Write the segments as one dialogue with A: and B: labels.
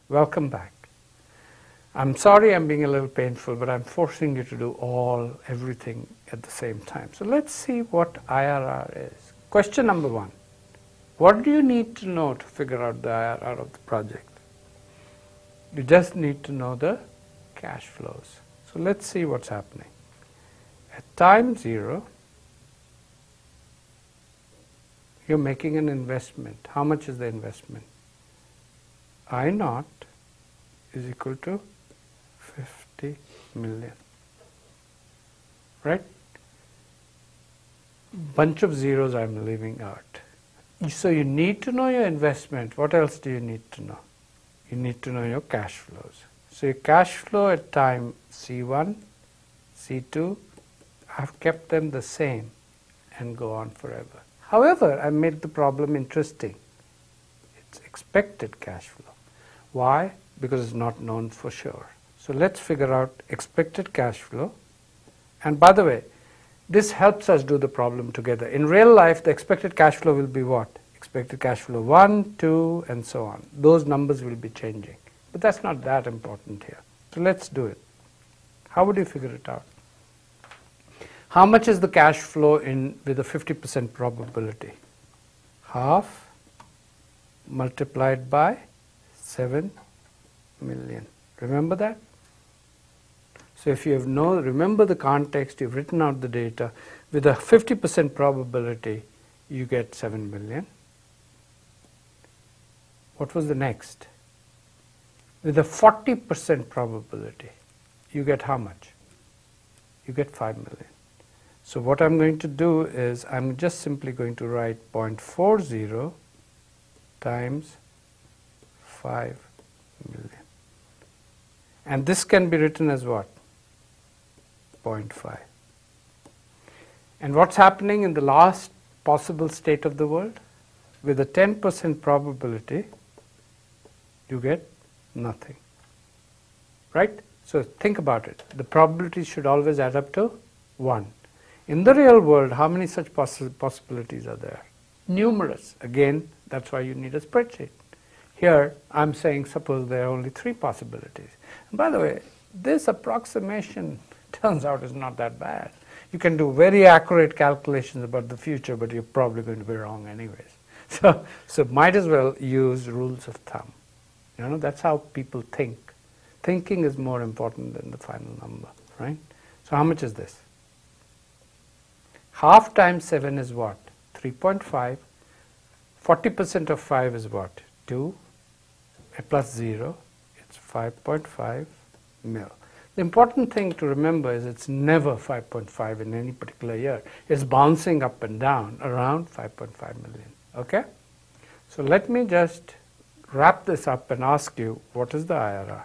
A: Welcome back. I'm sorry I'm being a little painful, but I'm forcing you to do everything at the same time. So let's see what IRR is. Question number 1. What do you need to know to figure out the IRR of the project? You just need to know the cash flows. So let's see what's happening. At time 0, you're making an investment. How much is the investment? I naught is equal to 50 million. Right? Bunch of zeros I'm leaving out. So you need to know your investment. What else do you need to know? You need to know your cash flows. So your cash flow at time C1, C2, I've kept them the same and go on forever. However, I made the problem interesting. It's expected cash flow. Why? Because it's not known for sure. So let's figure out expected cash flow. And by the way, this helps us do the problem together. In real life, the expected cash flow will be what? Expected cash flow 1, 2, and so on. Those numbers will be changing. But that's not that important here. So let's do it. How would you figure it out? How much is the cash flow with a 50% probability? Half multiplied by 7 million. Remember that? So if you have remember the context, you've written out the data, with a 50% probability, you get 7 million. What was the next? With a 40% probability, you get how much? You get 5 million. So what I'm going to do is I'm just simply going to write 0.40 times 5 million. And this can be written as what? 0.5. And what's happening in the last possible state of the world? With a 10% probability, you get nothing. Right? So think about it. The probability should always add up to 1. In the real world, how many such possibilities are there? Numerous. Again, that's why you need a spreadsheet. Here, I'm saying suppose there are only 3 possibilities. And by the way, this approximation turns out is not that bad. You can do very accurate calculations about the future, but you're probably going to be wrong anyways. So might as well use rules of thumb. That's how people think. Thinking is more important than the final number, right? So how much is this? Half times 7 is what? 3.5. 40% of 5 is what? 2 plus 0. It's 5.5 mil. The important thing to remember is it's never 5.5 in any particular year. It's bouncing up and down around 5.5 million. Okay? So let me just wrap this up and ask you, what is the IRR?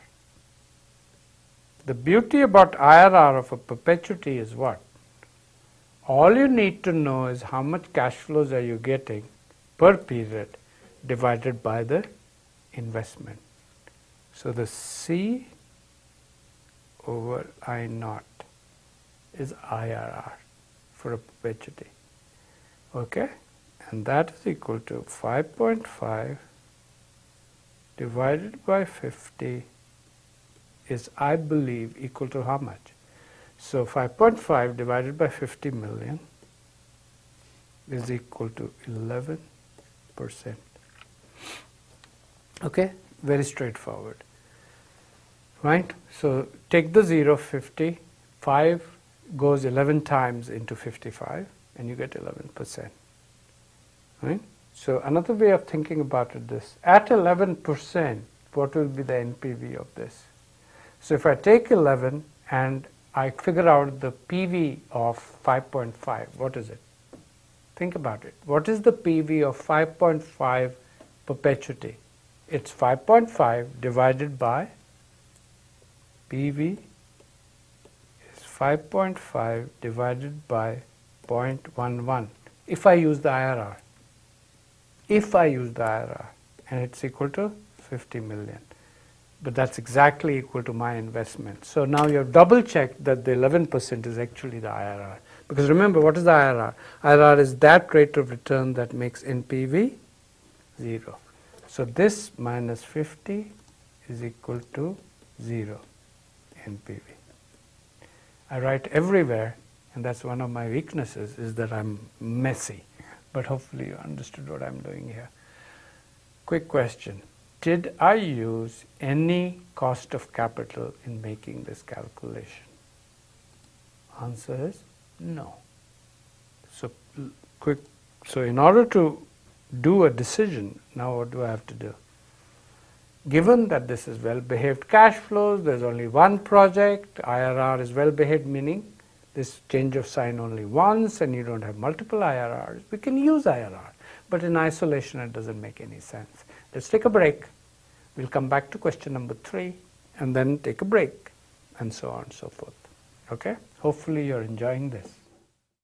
A: The beauty about IRR of a perpetuity is what? All you need to know is how much cash flows are you getting per period divided by the investment. So the C over I naught is IRR for a perpetuity. Okay? And that is equal to 5.5 divided by 50 is, I believe, equal to how much? So 5.5 divided by 50 million is equal to 11%. Okay? Very straightforward. Right? So take the 0, 50, 5 goes 11 times into 55 and you get 11%. Right? So another way of thinking about it is this. At 11%, what will be the NPV of this? So if I take 11 and I figure out the PV of 5.5, what is it? Think about it. What is the PV of 5.5 perpetuity? It's 5.5 divided by PV is 5.5 divided by 0.11 if I use the IRR. If I use the IRR, and it's equal to 50 million. But that's exactly equal to my investment. So now you have double checked that the 11% is actually the IRR. Because remember, what is the IRR? IRR is that rate of return that makes NPV 0. So this minus 50 is equal to 0 NPV. I write everywhere, and that's one of my weaknesses, is that I'm messy. But hopefully you understood what I'm doing here. Quick question. Did I use any cost of capital in making this calculation? Answer is no. So in order to do a decision, now what do I have to do? Given that this is well-behaved cash flows, there's only one project, IRR is well-behaved, meaning this change of sign only once and you don't have multiple IRRs, we can use IRR. But in isolation, it doesn't make any sense. Let's take a break. We'll come back to question number 3 and then take a break and so on and so forth. Okay? Hopefully you're enjoying this.